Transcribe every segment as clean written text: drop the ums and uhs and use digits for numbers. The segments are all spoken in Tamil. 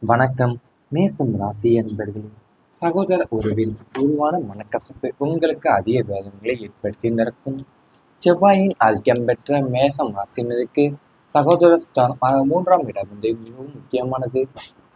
வணக்கம். மேசம் ராசி என்பர்களே, சகோதர உறவில் உருவான மனக்கசப்பு உங்களுக்கு அதிக வேதனைகளை ஏற்படுத்தி நிற்கும். செவ்வாயின் ஆதிக்கம் பெற்ற மேசம் ராசினருக்கு சகோதர ஸ்தானம் 3ஆம் இடம் வந்து மிகவும் முக்கியமானது.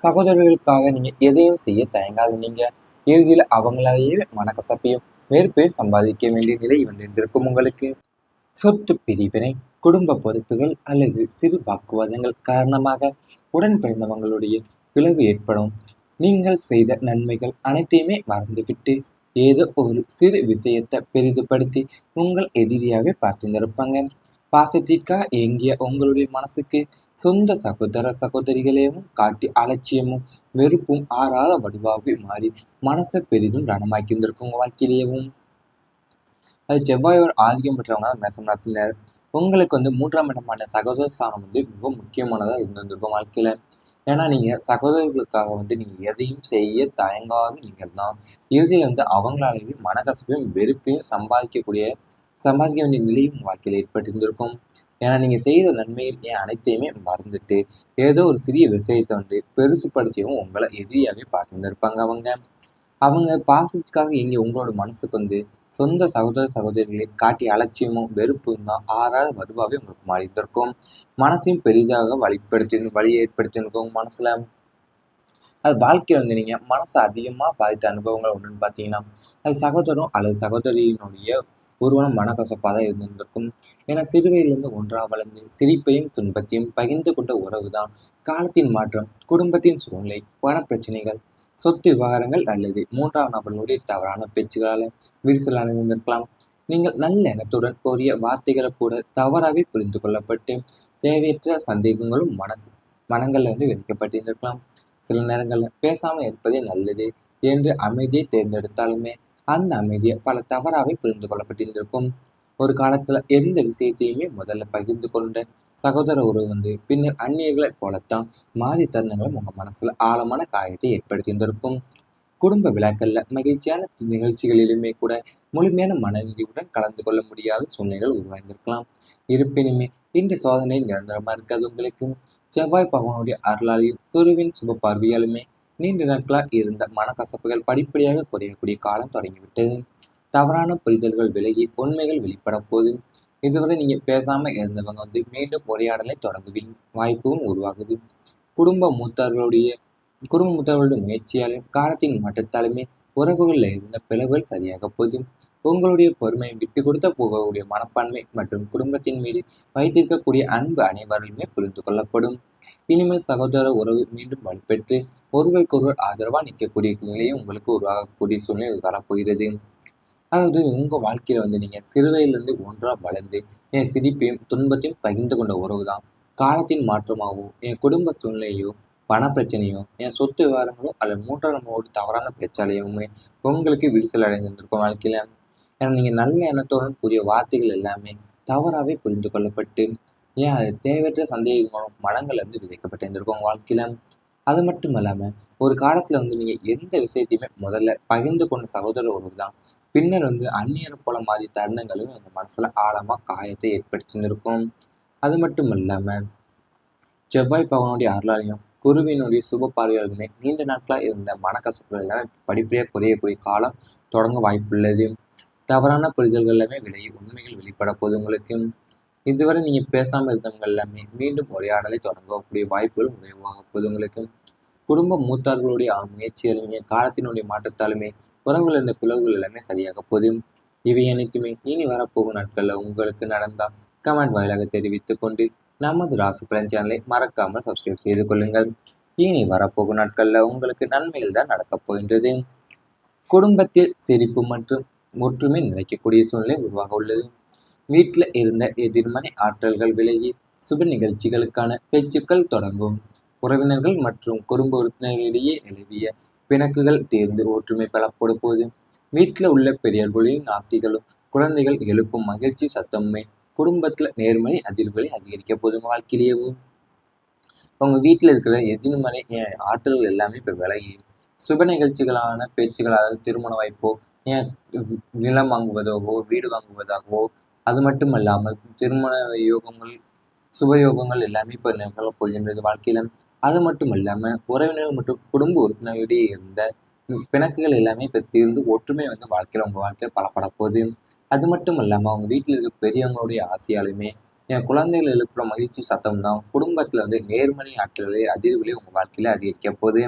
சகோதரர்களுக்காக நீங்க எதையும் செய்ய தயங்காதீங்க. இறுதியில் அவங்களாலேயே மனக்கசப்பையும் வெறுப்பையும் சம்பாதிக்க வேண்டிய நிலை இருக்கும் உங்களுக்கு. சொத்து பிரிவினை, குடும்ப பொறுப்புகள் அல்லது சிறு வாக்குவாதங்கள் காரணமாக உடன் பிறந்தவங்களுடைய பிளவு ஏற்படும். நீங்கள் செய்த நன்மைகள் அனைத்தையுமே மறந்துவிட்டு ஏதோ ஒரு சிறு விஷயத்தை பெரிதுபடுத்தி உங்கள் எதிரியாவே பார்த்துருப்பாங்க. பாசத்திற்காக ஏங்கிய உங்களுடைய மனசுக்கு சொந்த சகோதர சகோதரிகளையும் காட்டி அலட்சியமும் வெறுப்பும் ஆறாத வடுவாகவே மாறி மனசை பெரிதும் ரணமாக்கி இருந்திருக்கும் உங்க வாழ்க்கையிலேயும். அது செவ்வாயோட ஆதிக்கம் பெற்றவங்க தான் மேசம் ராசினர். உங்களுக்கு வந்து 3ஆம் இடமான சகோதர ஸ்தானம் வந்து மிக முக்கியமானதா இருந்திருக்கும் வாழ்க்கையில. ஏன்னா நீங்க சகோதரர்களுக்காக வந்து நீங்க எதையும் செய்ய தயங்காத நீங்கள் தான் இறுதியில் வந்து அவங்களாலேயே மனக்கசப்பையும் வெறுப்பையும் சம்பாதிக்க வேண்டிய நிலையும் உங்க வாழ்க்கையில ஏற்பட்டிருந்திருக்கும். ஏன்னா நீங்க செய்த நன்மைகள் அனைத்தையுமே மறந்துட்டு ஏதோ ஒரு சிறிய விஷயத்தை வந்து பெருசுப்படுத்தியும் உங்களை எதிரியாவே பார்த்துருப்பாங்க அவங்க. அவங்க பாசத்துக்காக இங்க உங்களோட மனசுக்கு வந்து சொந்த சகோதர சகோதரிகளை காட்டிய அலட்சியமும் வெறுப்பும் தான் ஆறாத வடுவாவே உங்களுக்கு மாறிட்டு இருக்கும். மனசையும் பெரிதாக வழி ஏற்படுத்தியிருக்கும் உங்க மனசுல. அது வாழ்க்கையில வந்து நீங்க மனசை அதிகமா பாதித்த அனுபவங்கள் ஒன்றுன்னு பார்த்தீங்கன்னா அது சகோதரம் அல்லது சகோதரியினுடைய உருவான மனக்கசப்பாக தான் இருந்திருக்கும். ஏன்னா சிறு வயதிலிருந்து ஒன்றா வளர்ந்து சிரிப்பையும் துன்பத்தையும் பகிர்ந்து கொண்ட உறவு தான் காலத்தின் மாற்றம், குடும்பத்தின் சூழ்நிலை, பணப்பிரச்சனைகள், சொத்து விவகாரங்கள் அல்லது 3ஆம் நபர்களுடைய தவறான பேச்சுகளால விரிசல் அடைந்திருக்கலாம். நீங்கள் நல்ல எண்ணத்துடன் கூறிய வார்த்தைகளை கூட தவறாகவே புரிந்து கொள்ளப்பட்டு தேவையற்ற சந்தேகங்களும் மனங்கள்ல வந்து விதிக்கப்பட்டிருந்திருக்கலாம். சில நேரங்கள்ல பேசாம இருப்பதே நல்லது என்று அமைதியை தேர்ந்தெடுத்தாலுமே அந்த அமைதியை பல தவறாகவே புரிந்து கொள்ளப்பட்டிருந்திருக்கும். ஒரு காலத்துல எந்த விஷயத்தையுமே முதல்ல பகிர்ந்து கொண்ட சகோதர உறவு வந்து பின்னர் அந்நியர்களைப் போலத்தான் மாறி தருணங்களும் உங்க மனசுல ஆழமான காயத்தை ஏற்படுத்தியிருந்திருக்கும். குடும்ப விழாக்கள்ல மகிழ்ச்சியான நிகழ்ச்சிகளிலுமே கூட முழுமையான மனநிறைவுடன் கலந்து கொள்ள முடியாத சூழ்நிலைகள் உருவாயிருந்திருக்கலாம். இருப்பினுமே இந்த சோதனை நிரந்தரமா இருக்காது உங்களுக்கு. செவ்வாய் பகவானுடைய அருளாலையும் குருவின் சுப பார்வையாலுமே நீண்ட நாட்களாக இருந்த மனக்கசப்புகள் படிப்படியாக குறையக்கூடிய காலம் தொடங்கிவிட்டது. தவறான புரிதல்கள் விலகி உண்மைகள் வெளிப்பட போது இதுவரை நீங்க பேசாம இருந்தவங்க வந்து மீண்டும் உரையாடலை தொடங்குவீங்க வாய்ப்பும் உருவாகுது. குடும்ப மூத்தார்களுடைய குடும்ப மூத்தவர்களுடைய முயற்சியாலும் காலத்தின் மாற்றத்தாலுமே உறவுகளில் இருந்த பிளவுகள் சரியாக போகுது. உங்களுடைய பொறுமையை விட்டு கொடுத்த போகக்கூடிய மனப்பான்மை மற்றும் குடும்பத்தின் மீது வைத்திருக்கக்கூடிய அன்பு அனைவருமே புரிந்து கொள்ளப்படும். இனிமேல் சகோதர உறவு மீண்டும் வலுப்பெற்று ஒருவருக்கொருவர் ஆதரவா நிற்கக்கூடிய நிலையும் உங்களுக்கு உருவாகக்கூடிய சூழ்நிலை வரப்போகிறது. அதாவது உங்க வாழ்க்கையில வந்து நீங்க சிறுவயதிலிருந்து ஒன்றா வளர்ந்து என் சிரிப்பையும் துன்பத்தையும் பகிர்ந்து கொண்ட உறவுதான் காலத்தின் மாற்றமாகவோ என் குடும்ப சூழ்நிலையோ பணப்பிரச்சனையோ என் சொத்து விவகாரங்களோ அல்லது 3ஆம் நபரோட தவறான பேச்சாலையுமே உங்களுக்கு விரிசல் அடைந்திருக்கும் வாழ்க்கையில. ஏன்னா நீங்க நல்ல எண்ணத்துடன் கூடிய வார்த்தைகள் எல்லாமே தவறாவே புரிந்து கொள்ளப்பட்டு அது தேவையற்ற சந்தேகங்களும் மனங்கள்ல இருந்து விதைக்கப்பட்டிருந்திருக்கும் உங்க வாழ்க்கையில. அது மட்டும் இல்லாம ஒரு காலத்துல வந்து நீங்க எந்த விஷயத்தையுமே முதல்ல பகிர்ந்து கொண்ட சகோதர உறவு தான் பின்னர் வந்து அந்நியரை போல மாறிய தருணங்களும் உங்க மனசுல ஆழமா காயத்தை ஏற்படுத்தியிருக்கும். அது மட்டும் இல்லாம செவ்வாய் பகவானுடைய அருளாலையும் குருவினுடைய சுப பார்வையாலுமே நீண்ட நாட்களா இருந்த மனக்கசப்புகள் எல்லாம் படிப்படியாக குறையக்கூடிய காலம் தொடங்க வாய்ப்புள்ளது. தவறான புரிதல்கள் எல்லாமே விலகி உண்மைகள் வெளிப்பட போது உங்களுக்கு. இதுவரை நீங்க பேசாம இருந்தவங்க எல்லாமே மீண்டும் உரையாடலை தொடங்கக்கூடிய வாய்ப்புகள் உருவாக போது உங்களுக்கு. குடும்ப மூத்தார்களுடைய முயற்சிகளுமே காலத்தினுடைய மாற்றத்தாலுமே உறவுகள் இந்த பிளவுகள் எல்லாமே சரியாக போகுது. இவை அனைத்துமே இனி வரப்போகும் நாட்கள்ல உங்களுக்கு நடந்தா கமெண்ட் வாயிலாக தெரிவித்துக் கொண்டு நமது ராசி பலன் சேனலை மறக்காமல் சப்ஸ்கிரைப் செய்து கொள்ளுங்கள். இனி வரப்போகும் நாட்கள்ல உங்களுக்கு நன்மைகள் தான் நடக்கப் போகின்றது. குடும்பத்தில் சிரிப்பு மற்றும் ஒற்றுமை நிலைக்கக்கூடிய சூழ்நிலை உருவாக உள்ளது. வீட்டில் இருந்த எதிர்மறை ஆற்றல்கள் விலகி சுப நிகழ்ச்சிகளுக்கான பேச்சுக்கள் தொடங்கும். உறவினர்கள் மற்றும் குடும்ப உறுப்பினர்களிடையே நிலவிய பிணக்குகள் தீர்ந்து ஒற்றுமை பலப்பட போது வீட்டில் உள்ள பெரியவர்களின் ஆசைகளும் குழந்தைகள் எழுப்பும் மகிழ்ச்சி சத்தமுமே குடும்பத்துல நேர்மறை அதிர்வுகளை அதிகரிக்க போதும் வாழ்க்கையிலேயும். உங்க வீட்டில் இருக்கிற எதிர்மறை ஆற்றல்கள் எல்லாமே இப்ப விலகி சுப நிகழ்ச்சிகளான பேச்சுகள், அதாவது திருமண வாய்ப்போ ஏன் நிலம் வாங்குவதாகவோ வீடு வாங்குவதாகவோ அது மட்டும் அல்லாமல் திருமண யோகங்கள் சுப யோகங்கள் எல்லாமே இப்ப நிகழப் போகின்றது வாழ்க்கையில. அது மட்டும் இல்லாம உறவினர்கள் மற்றும் குடும்ப உறுப்பினர்களிடையே இருந்த பிணக்குகள் எல்லாமே இப்ப தீர்ந்து ஒற்றுமை வந்து வாழ்க்கையில உங்க வாழ்க்கை பலப்பட போகுது. அது மட்டும் இல்லாம அவங்க வீட்டுல இருக்க பெரியவங்களுடைய ஆசையாலுமே என் குழந்தைகள் எழுப்புற மகிழ்ச்சி சத்தம் தான் குடும்பத்துல வந்து நேர்மறை ஆற்றலை அதிர்வுகளே உங்க வாழ்க்கையில அதிகரிக்க போகுது.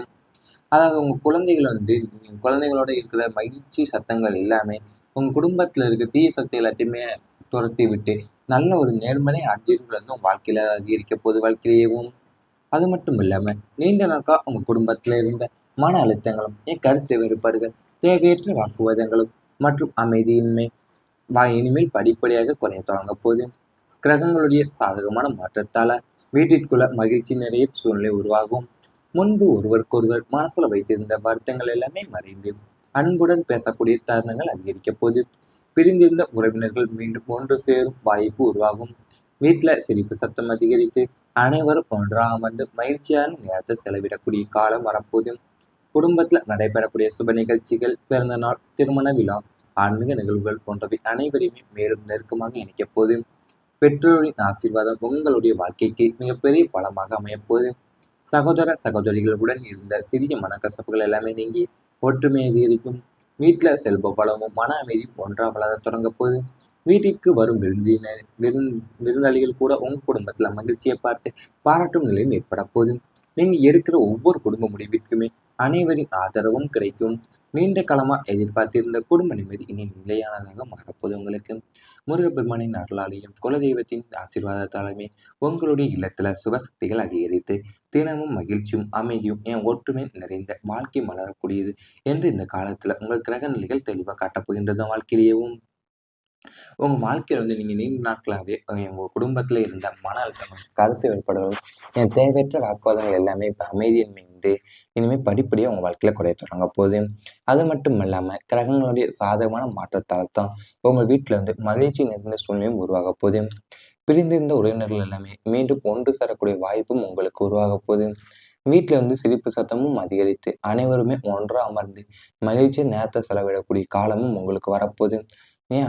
அதாவது உங்க குழந்தைகள் வந்து நீங்க குழந்தைகளோட இருக்கிற மகிழ்ச்சி சத்தங்கள் எல்லாமே உங்க குடும்பத்துல இருக்க தீய சக்தி எல்லாத்தையுமே துரத்தி விட்டு நல்ல ஒரு நேர்மறை அதிர்வுகள் வந்து உங்க வாழ்க்கையில அதிகரிக்க போகுது வாழ்க்கையிலேயும். அது மட்டும் இல்லாம நீண்ட நாட்களா உங்க குடும்பத்துல இருந்த மன அழுத்தங்களும் கருத்து வேறுபாடுகள் தேவையற்ற வாக்குவாதங்களும் மற்றும் அமைதியின்மை இனிமேல் படிப்படியாக குறைய தொடங்க போகுது. கிரகங்களுடைய சாதகமான மாற்றத்தால வீட்டிற்குள்ள மகிழ்ச்சி நிறைய சூழ்நிலை உருவாகும். முன்பு ஒருவருக்கொருவர் மனசுல வைத்திருந்த வருத்தங்கள் எல்லாமே மறைந்து அன்புடன் பேசக்கூடிய தருணங்கள் அதிகரிக்க போது. பிரிந்திருந்த உறவினர்கள் மீண்டும் ஒன்று சேரும் வாய்ப்பு உருவாகும். வீட்டுல சிரிப்பு சத்தம் அதிகரித்து அனைவரும் ஒன்றாக அமர்ந்து மகிழ்ச்சியான நேரத்தை செலவிடக்கூடிய காலம் வரப்போது. குடும்பத்துல நடைபெறக்கூடிய சுப நிகழ்ச்சிகள், பிறந்த நாள், திருமண விழா, ஆன்மீக நிகழ்வுகள் போன்றவை அனைவரையுமே மேலும் நெருக்கமாக இணைக்கப் போது. பெற்றோரின் ஆசீர்வாதம் உங்களுடைய வாழ்க்கைக்கு மிகப்பெரிய பலமாக அமையப்போகுது. சகோதர சகோதரிகளுடன் இருந்த சிறிய மனக்கசப்புகள் எல்லாமே நீங்கி ஒற்றுமை அதிகரிக்கும். வீட்டுல செல்வ பலமும் மன அமைதியும் ஒன்றா வளர தொடங்க போகுது. வீட்டிற்கு வரும் விருந்தாளிகள் கூட உங்க குடும்பத்துல மகிழ்ச்சியை பார்த்து பாராட்டும் நிலையும் ஏற்பட போகுது. நீங்க எடுக்கிற ஒவ்வொரு குடும்ப முடிவிற்குமே அனைவரின் ஆதரவும் கிடைக்கும். நீண்ட காலமா எதிர்பார்த்திருந்த குடும்ப நிம்மதி இனி நிலையானதாக மாறப்போகுது உங்களுக்கு. முருகப்பெருமானின் அருளாலையும் குலதெய்வத்தின் ஆசீர்வாதத்தாலுமே உங்களுடைய இல்லத்துல சுபசக்திகள் அதிகரித்து தினமும் மகிழ்ச்சியும் அமைதியும் ஒற்றுமை நிறைந்த வாழ்க்கை மலரக்கூடியது என்று இந்த காலத்துல உங்கள் கிரக நிலைகள் தெளிவாக காட்டப் போகின்றது வாழ்க்கையிலேயும். உங்க வாழ்க்கையில வந்து நீங்க நீண்ட நாட்களாவே உங்க குடும்பத்துல இருந்த மன அழுத்தம், கருத்து வேறுபாடுகள், தேவையற்ற வாக்குவாதங்கள் எல்லாமே இப்ப அமைதியின்மை வந்து இனிமே படிப்படியா உங்க வாழ்க்கையில குறைய தொடங்க போகுது. அது மட்டும் இல்லாம கிரகங்களுடைய சாதகமான மாற்றத்தால் தான் உங்க வீட்டுல வந்து மகிழ்ச்சி நிறைந்த சூழ்நிலையும் உருவாக போகுது. பிரிந்திருந்த உறவினர்கள் எல்லாமே மீண்டும் ஒன்று சேரக்கூடிய வாய்ப்பும் உங்களுக்கு உருவாக போகுது. வீட்டுல வந்து சிரிப்பு சத்தமும் அதிகரித்து அனைவருமே ஒன்றா அமர்ந்து மகிழ்ச்சி நேரத்தை செலவிடக்கூடிய காலமும் உங்களுக்கு வரப்போகுது.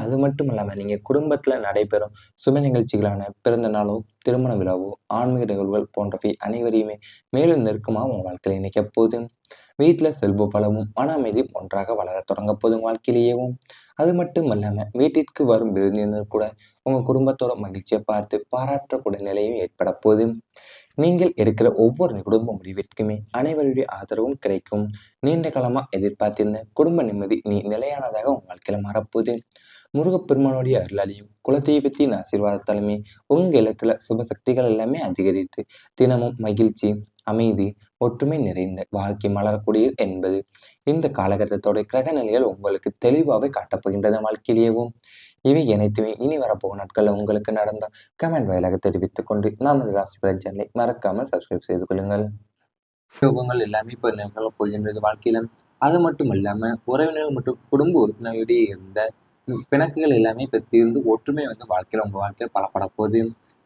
அது மட்டும் இல்லாம நீங்க குடும்பத்துல நடைபெறும் சுப நிகழ்ச்சிகளான பிறந்த நாளோ, திருமண விழாவோ, ஆன்மீக நிகழ்வுகள் போன்றவை அனைவரையுமே மேலும் நெருக்கமாக உங்க வாழ்க்கையில இணைக்க போகுது. வீட்டுல செல்வ பலமும் மன அமைதியும் ஒன்றாக வளர தொடங்க போதும் வாழ்க்கையிலேயும். அது மட்டும் இல்லாம வீட்டிற்கு வரும் விருந்தினர் கூட உங்க குடும்பத்தோட மகிழ்ச்சியை பார்த்து பாராட்டக்கூடிய நிலையும் ஏற்பட போகுது. நீங்கள் எடுக்கிற ஒவ்வொரு குடும்ப முடிவிற்குமே அனைவருடைய ஆதரவும் கிடைக்கும். நீண்ட காலமா எதிர்பார்த்திருந்த குடும்ப நிம்மதி நிலையானதாக உங்க வாழ்க்கையில மாறப்போகுது. முருகப்பெருமானுடைய அருளாலையும் குலதெய்வத்தின் ஆசீர்வாதத்தாலுமே உங்க இல்லத்துல சுப சக்திகள் எல்லாமே அதிகரித்து தினமும் மகிழ்ச்சி, அமைதி, ஒற்றுமை நிறைந்த வாழ்க்கை மலரக்கூடியது என்பது இந்த காலகட்டத்தோட கிரக நிலைகள் உங்களுக்கு தெளிவாகவே காட்டப்போகின்றன வாழ்க்கையிலேயும். இவை அனைத்துமே இனி வரப்போகும் நாட்கள்ல உங்களுக்கு நடந்த கமெண்ட் வாயிலாக தெரிவித்துக் கொண்டு நமது ராசி பலன் சேனலை மறக்காமல் சப்ஸ்கிரைப் செய்து கொள்ளுங்கள். யோகங்கள் எல்லாமே இப்ப நிகழ போகின்றது வாழ்க்கையில. அது மட்டும் இல்லாம உறவினர்கள் மற்றும் குடும்ப உறுப்பினர்களிடையே இருந்த பிணக்குகள் எல்லாமே இப்ப தீர்ந்து ஒற்றுமை வந்து வாழ்க்கையில உங்க வாழ்க்கை பலப்பட போகுது.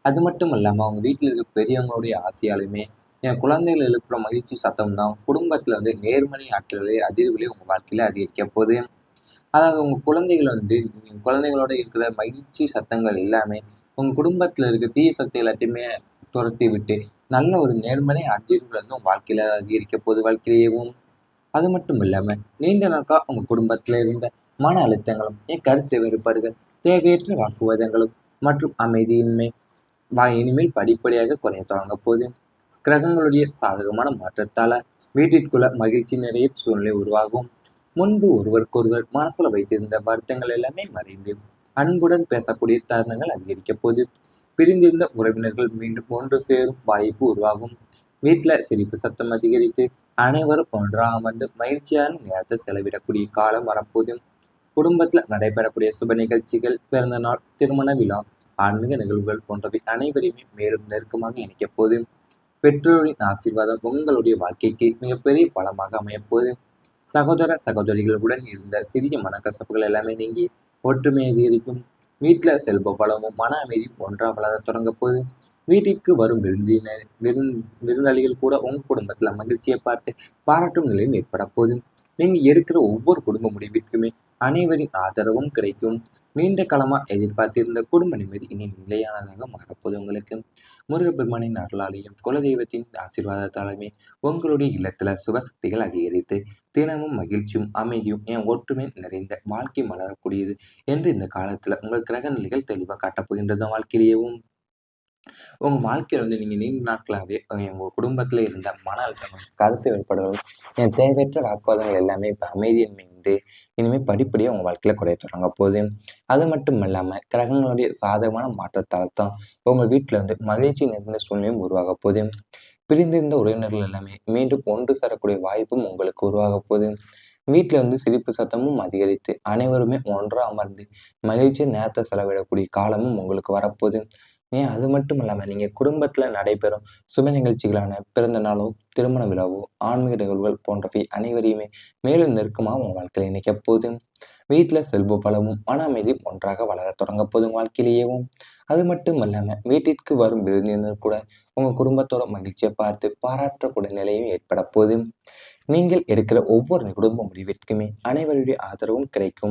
அது மட்டும் இல்லாம அவங்க வீட்டுல இருக்க பெரியவங்களுடைய ஆசையாலுமே என் குழந்தைகள் எழுப்புற மகிழ்ச்சி சத்தம் தான் குடும்பத்துல வந்து நேர்மறை ஆற்றலை அதிர்வுகளே உங்க வாழ்க்கையில அதிகரிக்க போகுது. அதாவது உங்க குழந்தைகள் வந்து நீங்க குழந்தைகளோட இருக்கிற மகிழ்ச்சி சத்தங்கள் எல்லாமே உங்க குடும்பத்துல இருக்க தீய சக்தி எல்லாத்தையுமே துரத்தி விட்டு நல்ல ஒரு நேர்மறை அதிர்வுகள் வந்து உங்க வாழ்க்கையில அதிகரிக்க போகுது வாழ்க்கையிலேயும். அது மட்டும் இல்லாம நீண்ட நாட்களா உங்க குடும்பத்துல இருந்த மன அழுத்தங்களும் கருத்து வேறுபாடுகள் தேவையற்ற வாக்குவாதங்களும் மற்றும் அமைதியின்மை இனிமேல் படிப்படியாக குறைய தொடங்க போகுது. கிரகங்களுடைய சாதகமான மாற்றத்தால வீட்டிற்குள்ள மகிழ்ச்சி நிறைய சூழ்நிலை உருவாகும். முன்பு ஒருவருக்கொருவர் மனசுல வைத்திருந்த வருத்தங்கள் எல்லாமே மறைந்து அன்புடன் பேசக்கூடிய தருணங்கள் அதிகரிக்க போது. பிரிந்திருந்த உறவினர்கள் மீண்டும் ஒன்று சேரும் வாய்ப்பு உருவாகும். வீட்டுல சிரிப்பு சத்தம் அதிகரித்து அனைவரும் ஒன்றாக அமர்ந்து மகிழ்ச்சியான நேரத்தை செலவிடக்கூடிய காலம் வரப்போது. குடும்பத்துல நடைபெறக்கூடிய சுப நிகழ்ச்சிகள், பிறந்த நாள், திருமண விழா, ஆன்மீக நிகழ்வுகள் போன்றவை அனைவரையுமே மேலும் நெருக்கமாக இணைக்கப் போது. பெற்றோரின் ஆசீர்வாதம் உங்களுடைய வாழ்க்கைக்கு மிகப்பெரிய பலமாக அமையப்போகுது. சகோதர சகோதரிகளுடன் இருந்த சிறிய மனக்கசப்புகள் எல்லாமே நீங்கி ஒற்றுமை அதிகரிக்கும். வீட்டுல செல்வ பலமும் மன அமைதியும் ஒன்றா வளர தொடங்க போகுது. வீட்டிற்கு வரும் விருந்தாளிகள் கூட உங்க குடும்பத்துல மகிழ்ச்சியை பார்த்து பாராட்டும் நிலையும் ஏற்பட போகுது. நீங்க எடுக்கிற ஒவ்வொரு குடும்ப முடிவிற்குமே அனைவரின் ஆதரவும் கிடைக்கும். நீண்ட காலமா எதிர்பார்த்திருந்த குடும்ப நிம்மதி இனி நிலையானதாக மாறப்போகுது உங்களுக்கு. முருகப்பெருமானின் அருளாலையும் குலதெய்வத்தின் ஆசீர்வாதத்தாலுமே உங்களுடைய இல்லத்துல சுபசக்திகள் அதிகரித்து தினமும் மகிழ்ச்சியும் அமைதியும் ஒற்றுமை நிறைந்த வாழ்க்கை மலரக்கூடியது என்று இந்த காலத்துல உங்கள் கிரக நிலைகள் தெளிவாக காட்டப்போகின்றது. வாழ்க்கையிலேயும் உங்க வாழ்க்கையில நீங்க நீண்ட நாட்களாவே உங்க குடும்பத்துல இருந்த மன அழுத்தங்கள், கருத்து வேறுபாடுகள், தேவையற்ற வாக்குவாதங்கள் எல்லாமே இப்ப அமைதியின்மை வந்து இனிமே படிப்படியா உங்க வாழ்க்கையில குறைய தொடங்க போகுது. அது மட்டும் இல்லாம கிரகங்களுடைய சாதகமான மாற்றத்தால் தான் உங்க வீட்டுல மகிழ்ச்சி நிறைந்த சூழ்நிலையும் உருவாக போகுது. பிரிந்திருந்த உறவினர்கள் எல்லாமே மீண்டும் ஒன்று சேரக்கூடிய வாய்ப்பும் உங்களுக்கு உருவாக போகுது. வீட்டுல சிரிப்பு சத்தமும் அதிகரித்து அனைவருமே ஒன்றா அமர்ந்து மகிழ்ச்சியா நேரத்தை செலவிடக்கூடிய காலமும் உங்களுக்கு வரப்போகுது. அது மட்டும் இல்லாம நீங்க குடும்பத்துல நடைபெறும் சுப நிகழ்ச்சிகளான பிறந்த நாளோ, திருமண விழாவோ, ஆன்மீக நிகழ்வுகள் போன்றவை அனைவரையுமே மேலும் நெருக்கமாக உங்க வாழ்க்கையில இணைக்க போகுது. வீட்டுல செல்வ பலமும் மன அமைதியும் ஒன்றாக வளர தொடங்க போதும் வாழ்க்கையிலேயும். அது மட்டும் இல்லாம வீட்டிற்கு வரும் விருந்தினர் கூட உங்க குடும்பத்தோட மகிழ்ச்சியை பார்த்து பாராட்டக்கூடிய நிலையும் ஏற்பட போகுது. நீங்கள் எடுக்கிற ஒவ்வொரு குடும்ப முடிவிற்குமே அனைவருடைய ஆதரவும் கிடைக்கும்.